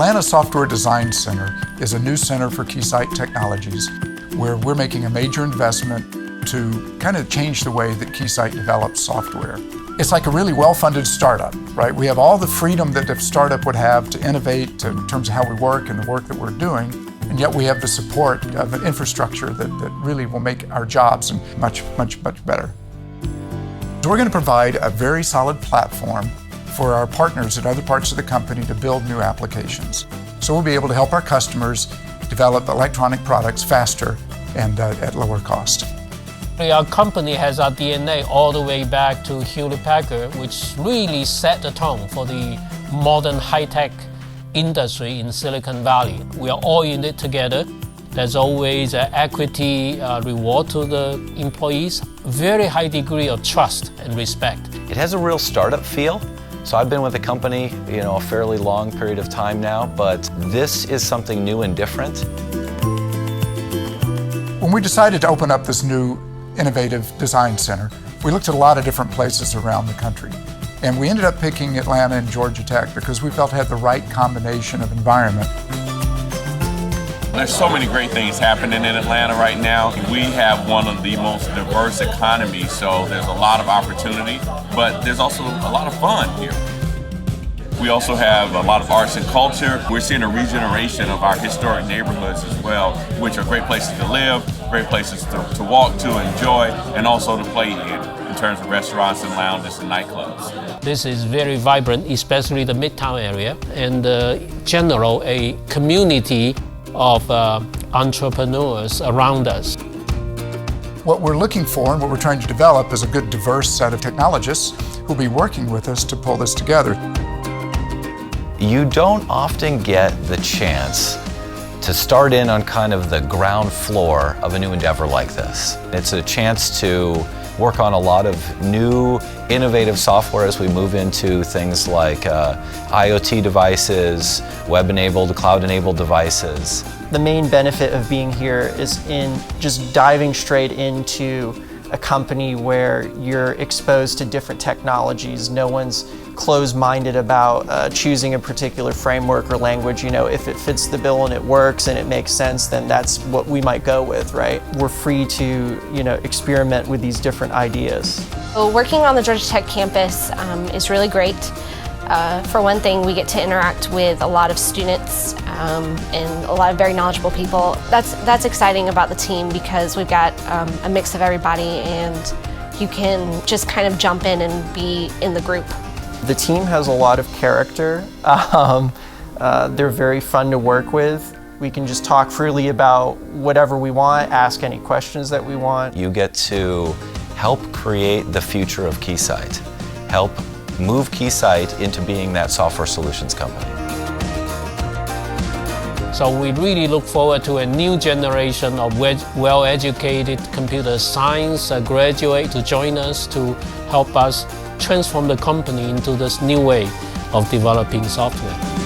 Atlanta Software Design Center is a new center for Keysight Technologies where we're making a major investment to kind of change the way that Keysight develops software. It's like a really well-funded startup, right? We have all the freedom that a startup would have to innovate in terms of how we work and the work that we're doing, and yet we have the support of an infrastructure that really will make our jobs much better. So we're going to provide a very solid platform for our partners at other parts of the company to build new applications. So we'll be able to help our customers develop electronic products faster and at lower cost. Our company has our DNA all the way back to Hewlett-Packard, which really set the tone for the modern high-tech industry in Silicon Valley. We are all in it together. There's always an equity reward to the employees, very high degree of trust and respect. It has a real startup feel. So I've been with the company, a fairly long period of time now, but this is something new and different. When we decided to open up this new innovative design center, we looked at a lot of different places around the country. And we ended up picking Atlanta and Georgia Tech because we felt it had the right combination of environment. There's so many great things happening in Atlanta right now. We have one of the most diverse economies, so there's a lot of opportunity, but there's also a lot of fun here. We also have a lot of arts and culture. We're seeing a regeneration of our historic neighborhoods as well, which are great places to live, great places to walk to, enjoy, and also to play in terms of restaurants and lounges and nightclubs. This is very vibrant, especially the Midtown area, and general a community of entrepreneurs around us. What we're looking for and what we're trying to develop is a good diverse set of technologists who'll be working with us to pull this together. You don't often get the chance to start in on kind of the ground floor of a new endeavor like this. It's a chance to work on a lot of new innovative software as we move into things like IoT devices, web-enabled, cloud-enabled devices. The main benefit of being here is in just diving straight into a company where you're exposed to different technologies. No one's closed-minded about choosing a particular framework or language. If it fits the bill and it works and it makes sense, then that's what we might go with, right? We're free to, experiment with these different ideas. So working on the Georgia Tech campus is really great. For one thing, we get to interact with a lot of students and a lot of very knowledgeable people. That's exciting about the team because we've got a mix of everybody and you can just kind of jump in and be in the group. The team has a lot of character. They're very fun to work with. We can just talk freely about whatever we want, ask any questions that we want. You get to help create the future of Keysight, help move Keysight into being that software solutions company. So we really look forward to a new generation of well-educated computer science graduates to join us to help us transform the company into this new way of developing software.